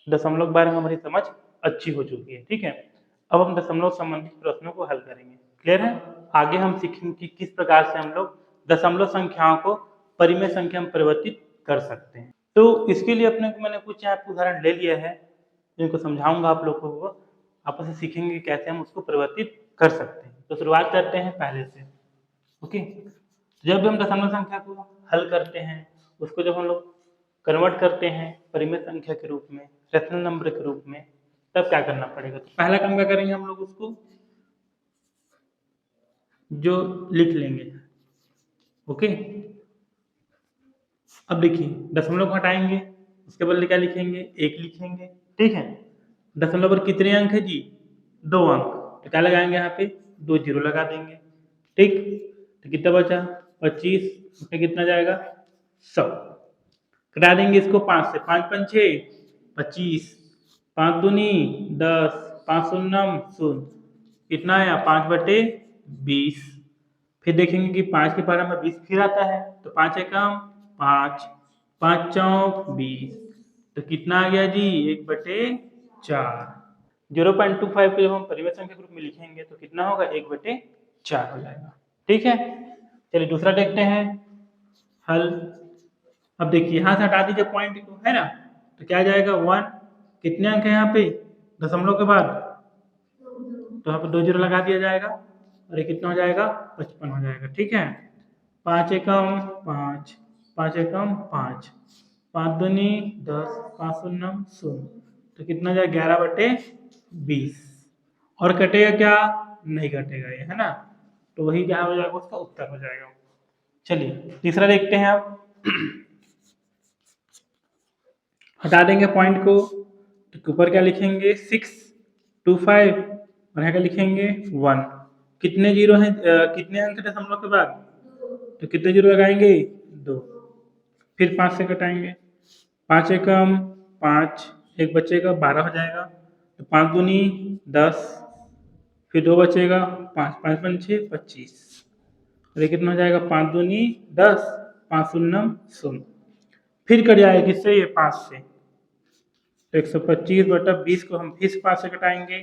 दशमलव के बारे में हमारी समझ अच्छी हो चुकी है, ठीक है। अब हम दशमलव संबंधित प्रश्नों को हल करेंगे, क्लियर है। आगे हम सीखेंगे कि किस प्रकार से हम लोग दशमलव संख्याओं को परिमेय संख्या में परिवर्तित कर सकते हैं। तो इसके लिए अपने को मैंने कुछ यहाँ पे उदाहरण ले लिया है, जिनको समझाऊंगा आप लोगों को, आपस में सीखेंगे कैसे हम उसको परिवर्तित कर सकते हैं। तो शुरुआत करते हैं पहले से, ओके। जब भी हम दशमलव संख्या को हल करते हैं, उसको जब हम लोग कन्वर्ट करते हैं परिमेय संख्या के रूप में, रेशनल नंबर के रूप में, तब क्या करना पड़ेगा। तो पहला काम क्या करेंगे हम लोग, उसको जो लिख लेंगे, ओके। अब देखिए, दशमलव को हटाएंगे, उसके बदले क्या लिखेंगे, 1 लिखेंगे, ठीक है। दशमलव पर कितने अंक है जी, 2 अंक, तो क्या लगाएंगे यहाँ पे, 2 जीरो लगा देंगे, ठीक। तो कितना बचा, 25, उसमें कितना जाएगा, 100। कटा देंगे इसको 5 से, 5 पंचे 25, 5 दूनी 10, 5 शून्यम शून्य, कितना आया, 5/20। फिर देखेंगे कि 5 के पारा में 20 फिर आता है, तो 5 एकम 5, 5 चौक 20, तो कितना आ गया जी, 1/4। 0.25 को जब हम परिमेय संख्या के रूप में लिखेंगे तो कितना होगा, 1/4 हो जाएगा, ठीक है। चलिए दूसरा देखते हैं हल। अब देखिए यहाँ से हटा दीजिए पॉइंट को, है ना, तो क्या जाएगा 1, कितने अंक है यहाँ पे दशमलव के बाद, तो यहाँ पे 2 जीरो लगा दिया जाएगा, और ये कितना हो जाएगा, 55 हो जाएगा, ठीक है। 5 एकम 5, 5 एकम 5, 5 दूनी 10, 5 शून्यम शून्य, तो कितना जाएगा, 11/20। और कटेगा क्या, नहीं कटेगा ये, है ना। तो वही क्या हो जाएगा, उसका उत्तर हो जाएगा। चलिए तीसरा देखते हैं आप। हटा देंगे पॉइंट को, तो ऊपर क्या लिखेंगे, 625, और यहाँ क्या लिखेंगे 1। कितने जीरो हैं, कितने अंक दशमलव के बाद, तो कितने जीरो लगाएंगे, 2। फिर 5 से कटाएंगे, 5 एकम 5, एक बचेगा 12 हो जाएगा, तो 5 दूनी 10, फिर 2 बचेगा 5, 5 पंचे 25, और ये कितना हो जाएगा, 5 दूनी 10, 5 शून्यम शून्य, फिर कट जाएगा किससे, ये 5 से, तो 125/20 को हम फिर से 5 से घटाएंगे।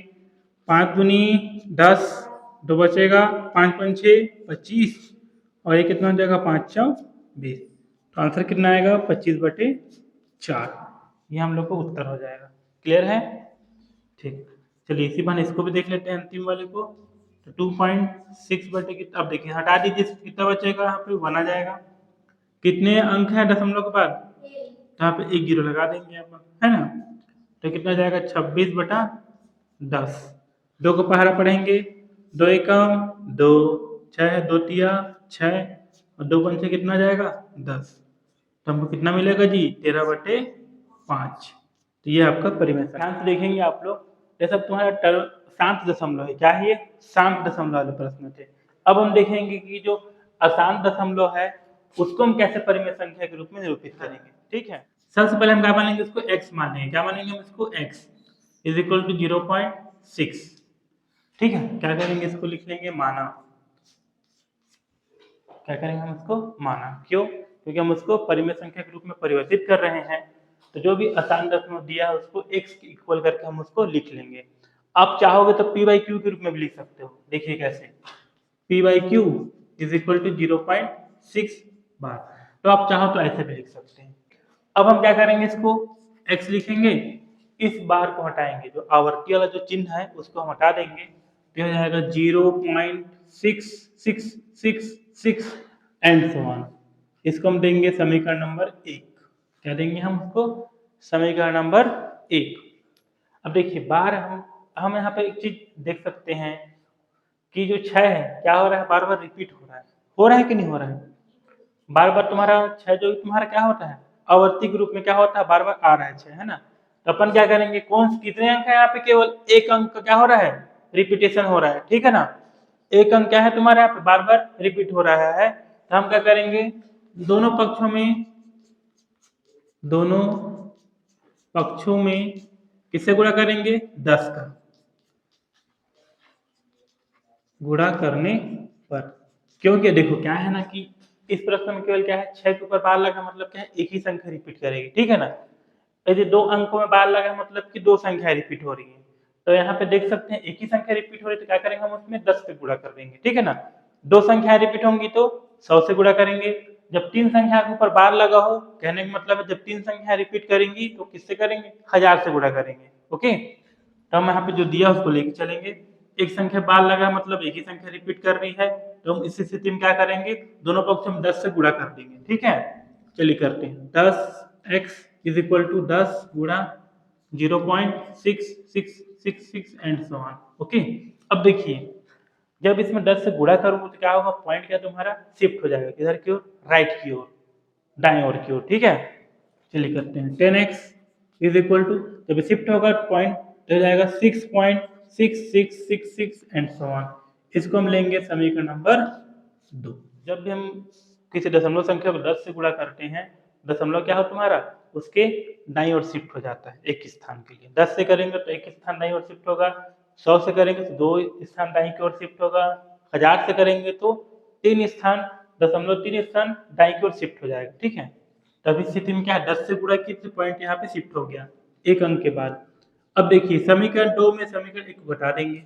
5 दूनी 10, 2 बचेगा, 5 पंचे 25 और ये कितना हो जाएगा 5 चौ 20। तो आंसर कितना आएगा 25/4। ये हम लोग को उत्तर हो जाएगा। क्लियर है? ठीक, चलिए इसी बहाने इसको भी देख लेते हैं अंतिम वाले को। तो 2.6 बटे कितना, अब देखिए हटा दीजिए, कितना बचेगा, यहाँ पे 1 आ जाएगा। कितने अंक है दशमलव के बाद, तो यहाँ पे 1 जीरो लगा देंगे अपन, है ना। तो कितना जाएगा 26/10। 2 को पहाड़ा पढ़ेंगे, 2 एकम 2, 6 2 तिया 6 और 2 पंचे कितना जाएगा 10। तो हमको कितना मिलेगा जी 13/5। तो ये आपका परिमेय संख्या देखेंगे आप लोग। जैसा तुम्हारा शांत दशमलव है, क्या है ये, शांत दशमलव वाले प्रश्न थे। अब हम देखेंगे कि जो अशांत दशमलव है उसको हम कैसे परिमेय संख्या के रूप में निरूपित करेंगे। ठीक है, सबसे पहले हम क्या मानेंगे, इसको x मानेंगे। क्या मानेंगे हम इसको, x = 0.6। ठीक है, क्या करेंगे, इसको लिख लेंगे माना। क्या करेंगे हम इसको माना, क्यों, क्योंकि हम उसको परिमेय संख्या के रूप में परिवर्तित कर रहे हैं। तो जो भी अशांत दशमलव दिया है उसको x के इक्वल करके हम उसको लिख लेंगे। आप चाहोगे तो p/q के रूप में भी लिख सकते हो। देखिए कैसे, p/q = 0.6 बार। तो आप चाहो तो ऐसे भी लिख सकते हैं। अब हम क्या करेंगे, इसको x लिखेंगे, इस बार को हटाएंगे, जो आवर्ती वाला जो चिन्ह है उसको हम हटा देंगे। तो हो जाएगा 0.6666 एंड सो ऑन। इसको हम देंगे समीकरण नंबर 1। क्या देंगे हम उसको, समीकरण नंबर 1। अब देखिए बार हम यहाँ पे एक चीज देख सकते हैं कि जो 6 है क्या हो रहा है, बार बार रिपीट हो रहा है कि नहीं हो रहा है। बार बार तुम्हारा 6 जो तुम्हारा क्या होता है, आवर्ती के रूप में क्या होता है, बार बार आ रहा है 6, है ना। तो अपन क्या करेंगे, कितने अंक है यहाँ पे, केवल एक अंक का क्या हो रहा है, रिपीटेशन हो रहा है। ठीक है ना, एक अंक क्या है तुम्हारे यहाँ पे बार बार रिपीट हो रहा है। तो हम क्या करेंगे, दोनों पक्षों में किससे गुणा करेंगे, 10 का गुणा करने पर। क्योंकि देखो क्या है ना कि इस प्रश्न में केवल क्या है, 6 के ऊपर बार लगा मतलब क्या है, एक ही संख्या रिपीट करेगी। ठीक है ना, यदि 2 अंकों में बार लगा मतलब कि 2 संख्या रिपीट हो रही है। तो यहाँ पे देख सकते हैं एक ही संख्या रिपीट हो रही है, तो क्या करेंगे हम उसमें 10 से गुणा कर देंगे। ठीक है ना, 2 संख्या रिपीट होंगी तो 100 से गुणा करेंगे। जब 3 संख्या के ऊपर बार लगा हो, कहने का मतलब है जब 3 संख्या रिपीट करेंगी तो किससे करेंगे, 1000 से गुणा करेंगे। ओके, तो हम यहाँ पे जो दिया उसको लेके चलेंगे। एक संख्या बार लगा मतलब एक ही संख्या रिपीट कर रही है, तो हम इस स्थिति में क्या करेंगे, दोनों पक्ष हम 10 से गुणा कर देंगे। ठीक है, चलिए करते हैं। 10x = 10 गुणा 0.6666 एंड सो ऑन। ओके, अब देखिए जब इसमें 10 से गुणा करूंगा तो क्या होगा, पॉइंट क्या तुम्हारा शिफ्ट हो जाएगा, किधर की ओर, राइट की ओर, दाएं ओर की ओर। ठीक है, चलिए करते हैं। 10x = जब शिफ्ट होगा पॉइंट तो हो जाएगा 6.6666 एंड सो ऑन। इसको हम लेंगे समीकरण नंबर 2। जब भी हम किसी दशमलव संख्या को 10 से गुणा करते हैं, दशमलव क्या हो तुम्हारा, उसके दाईं ओर शिफ्ट हो जाता है एक स्थान के लिए। 10 से करेंगे तो एक स्थान दाईं ओर शिफ्ट होगा, 100 से करेंगे तो 2 स्थान दाईं की ओर शिफ्ट होगा, 1000 से करेंगे तो 3 स्थान दाईं की ओर शिफ्ट हो जाएगा। ठीक है, तब इस स्थिति में क्या है, 10 से गुणा किए तो पॉइंट यहाँ पे शिफ्ट हो गया एक अंक के बाद। अब देखिए समीकरण 2 में समीकरण 1 को घटा देंगे।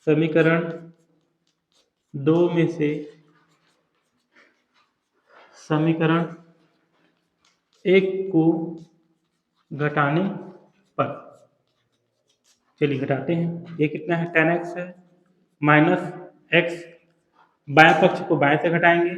समीकरण 2 में से समीकरण 1 को घटाने पर, चलिए घटाते हैं। ये कितना है, 10x है माइनस x, बाएं पक्ष को बाएं से घटाएंगे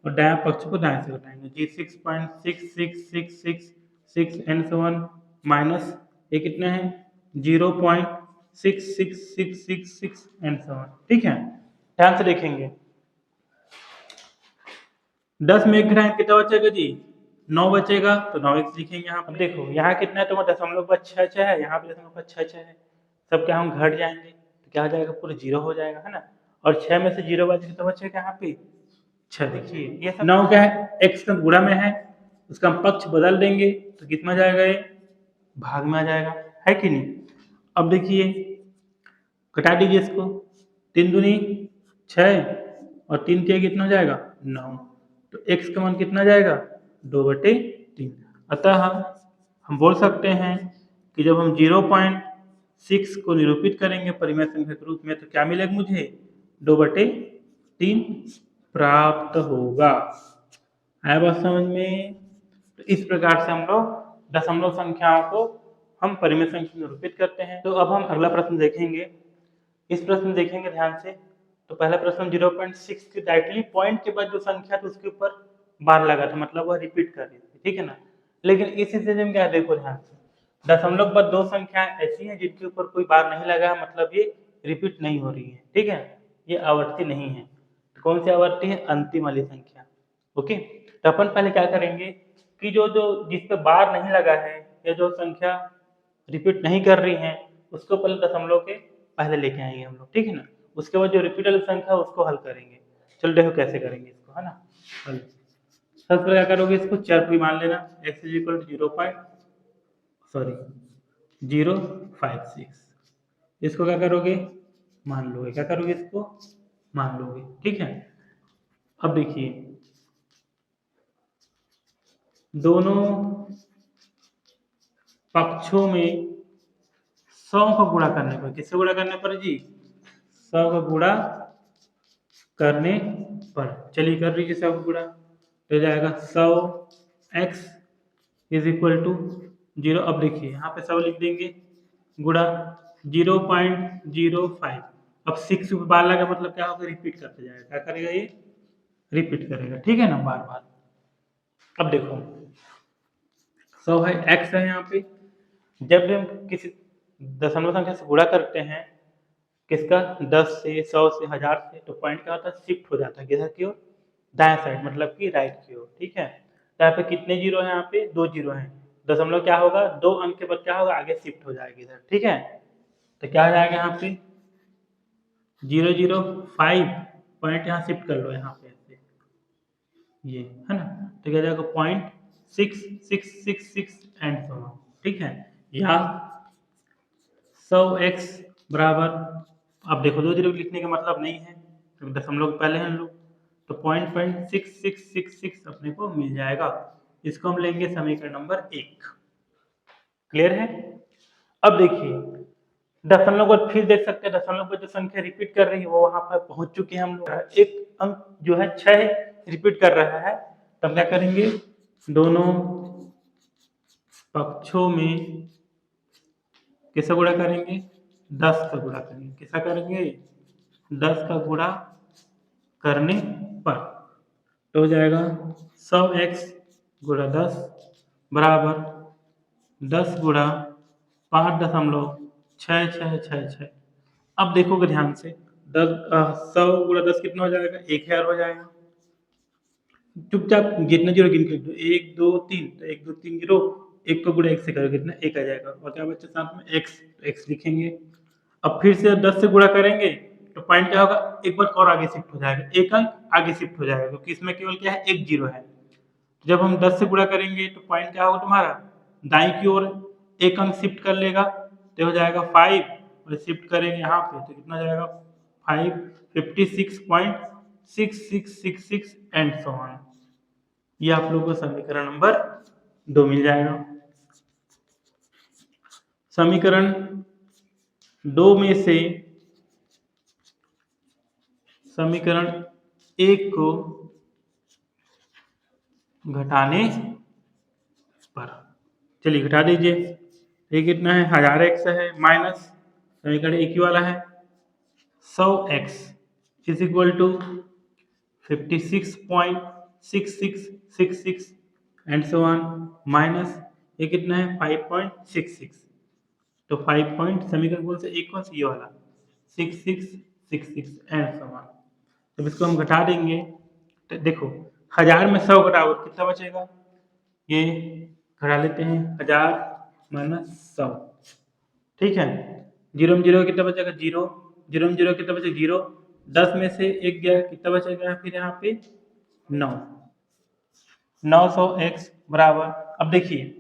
और दाएं पक्ष को दाएं से घटाएंगे। जी 6.6666 एंड सो ऑन माइनस ये कितना है 0.66666 एंड सो ऑन। ठीक है, ध्यान से देखेंगे। 10 में 1 घटाएंगे कितना बचेगा जी, 9 बचेगा, तो 9x लिखेंगे यहाँ पर। देखो यहाँ कितना है तुम्हारा, दशमलव पर 6 है, यहाँ पे दशमलव पर 6 है, सब क्या हम घट जाएंगे तो क्या हो जाएगा, पूरा 0 हो जाएगा, है ना। और 6 में से 0 बचेगा तो बचेगा यहाँ पे 6। देखिए ये सब 9 क्या है, x का गुणा में है, उसका हम पक्ष बदल देंगे तो कितना जाएगा, ये भाग में आ जाएगा, है कि नहीं। अब देखिए घटा दीजिए इसको, 3 दूनी 6 और 3 तिया कितना हो जाएगा 9, तो x का मान कितना जाएगा 2/3। अतः हम बोल सकते हैं कि जब हम 0.6 को निरूपित करेंगे परिमेय संख्या के रूप में तो क्या मिलेगा मुझे 2/3 प्राप्त होगा। आया बात समझ में। तो इस प्रकार से हम लोग दशमलव संख्याओं को हम परिमेय संख्या निरूपित करते हैं। तो अब हम अगला प्रश्न देखेंगे। इस प्रश्न देखेंगे ध्यान से। तो पहला प्रश्न 0.6 की डायरेक्टली पॉइंट के बाद जो संख्या थी उसके ऊपर बार लगा था, मतलब वह रिपीट कर रही थी, ठीक है ना। लेकिन इस स्थिति में क्या, देखो ध्यान से, दशमलव के बाद दो संख्याएं ऐसी हैं जिनके ऊपर कोई बार नहीं लगा है, मतलब ये रिपीट नहीं हो रही है, ठीक है, ये आवर्ती नहीं है। तो कौन सी आवर्ती है, अंतिम वाली संख्या। ओके, तो अपन पहले क्या करेंगे कि जो जो जिस पे बार नहीं लगा है या जो संख्या रिपीट नहीं कर रही है उसको पहले दशमलव के पहले लेके आएंगे हम लोग, ठीक है ना। उसके बाद जो रिपीट वाली संख्या उसको हल करेंगे। चलो देखो कैसे करेंगे इसको, है ना। हल सबसे पहले क्या करोगे, इसको चर कोई मान लेना, x इज इक्वल टू 0.56। इसको क्या करोगे, मान लोगे, क्या करोगे, इसको मान लोगे, ठीक है। अब देखिए दोनों पक्षों में 100 का गुणा करने पर, किससे गुणा करने पर जी, 100 का गुणा करने पर, चलिए कर लीजिए 100 का गुणा, तो जाएगा 100x इज इक्वल टू 0। अब देखिए यहाँ पे 100 लिख देंगे गुणा 0.05। अब 6 पे बार लगा मतलब क्या होगा, रिपीट करते जाएगा, क्या करेगा ये, रिपीट करेगा, ठीक है ना, बार बार। अब देखो 100 है, x है यहाँ पे, जब भी हम किसी दशमलव संख्या से गुणा करते हैं किसका, 10 से, 100 से, 1000 से, तो पॉइंट क्या होता है, शिफ्ट हो जाता है किधर की ओर, दाएं साइड, मतलब कि राइट की ओर, ठीक है। तो यहाँ पे कितने जीरो हैं, यहाँ पे 2 जीरो हैं, दशमलव क्या होगा, 2 अंक के बाद क्या होगा, आगे शिफ्ट हो जाएगा इधर, ठीक है। तो क्या हो जाएगा यहाँ पे 005, पॉइंट यहाँ शिफ्ट कर लो यहाँ पे ऐसे, ये है ना। तो क्या जाएगा 0.6666 एंड सो ऑन, ठीक है। यहाँ 100x बराबर, अब देखो 2 जीरो लिखने का मतलब नहीं है तो दशमलव पहले हैं लोग, तो 0.6666 अपने को मिल जाएगा। इसको हम लेंगे समीकरण नंबर 1। क्लियर है। अब देखिए दशमलव को फिर देख सकते हैं, दशमलव को जो संख्या रिपीट कर रही है वो वहां पर पहुंच चुके हैं हम लोग। एक अंक जो है 6 रिपीट कर रहा है, तब क्या करेंगे, दोनों पक्षों में किसका गुणा करेंगे, 10 का गुणा करेंगे, किसका करेंगे, 10 का गुणा करने पर, तो हो जाएगा 100x गुणा 10 बराबर 10 गुणा 5.6666। अब देखोगे ध्यान से 100 गुणा 10 कितना हो जाएगा, 1000 हो जाएगा। चुपचाप जितने जीरो गिन के 1 2 3, तो 1 2 3 जीरो, एक को गुणा 1 से करोगे कितना, 1 आ जाएगा, और क्या बच्चा साथ में x लिखेंगे। अब फिर से 10 से गुणा करेंगे तो पॉइंट क्या होगा, एक बार और आगे शिफ्ट हो जाएगा, एक अंक आगे शिफ्ट हो जाएगा, क्योंकि इसमें केवल क्या है, एक जीरो है। जब हम 10 से गुणा करेंगे तो पॉइंट क्या होगा तुम्हारा, दाईं की ओर एक अंक शिफ्ट कर लेगा, तो हो जाएगा 5, और शिफ्ट करेंगे यहाँ पे तो कितना जाएगा 56.6666 एंड सो ऑन। ये आप लोगों को समीकरण नंबर 2 मिल जाएगा। समीकरण 2 में से समीकरण 1 को घटाने पर, चलिए घटा दीजिए, ये कितना है, 1000x है, माइनस समीकरण एक ही वाला है 100x is equal to 56.6666 and so on, minus ये कितना है 5.66, तो 5 पॉइंट समीकरण कौन से, एक कौन सा, ये वाला 6666 एंड सो ऑन। जब इसको हम घटा देंगे तो देखो 1000 में 100 घटाओ कितना बचेगा, ये घटा लेते हैं, 1000 माइनस 100, ठीक है। जीरो में जीरो कितना बचेगा, जीरो, जीरो में जीरो कितना बचेगा, जीरो, 10 में से एक गया कितना बचेगा, फिर यहाँ पे 9, 900x बराबर, अब देखिए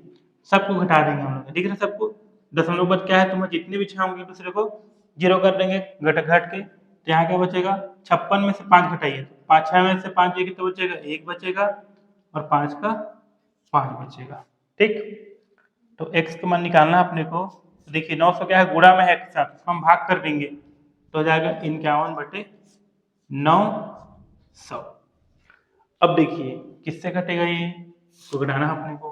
सबको घटा देंगे हम लोग, ठीक है ना, सबको दशमलव बाद क्या है, तुम्हें जितने भी छाओगे दूसरे को जीरो कर देंगे घट के, तो यहाँ क्या बचेगा, 56 में से 5 घटाइए, 6 में से 5 कितना बचेगा, 1 बचेगा, और 5 का 5 बचेगा, ठीक। तो x का मान निकालना है अपने को। देखिए 900 क्या है, गुणा में है एक साथ, हम भाग कर देंगे तो हो जाएगा 51/900। अब देखिए किससे कटेगा ये, तो घटाना है अपने को,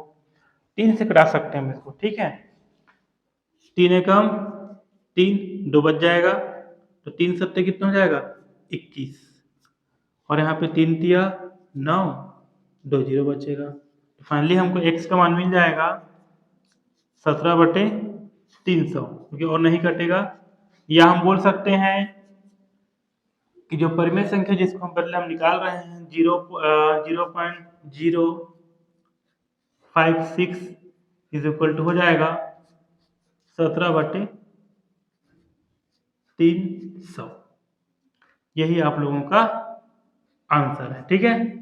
3 से कटा सकते हैं हम इसको, ठीक है। 3 एकम 3, 2 बच जाएगा, तो 3 सत्ते कितना हो जाएगा 21, और यहाँ पे 3 तिया 9, 2 जीरो बचेगा। तो फाइनली हमको x का मान मिल जाएगा 17/300, क्योंकि और नहीं कटेगा। या हम बोल सकते हैं कि जो परिमेय संख्या जिसको हम बदले हम निकाल रहे हैं 0.056 इज इक्वल टू हो जाएगा 17/300। यही आप लोगों का आंसर है, ठीक है।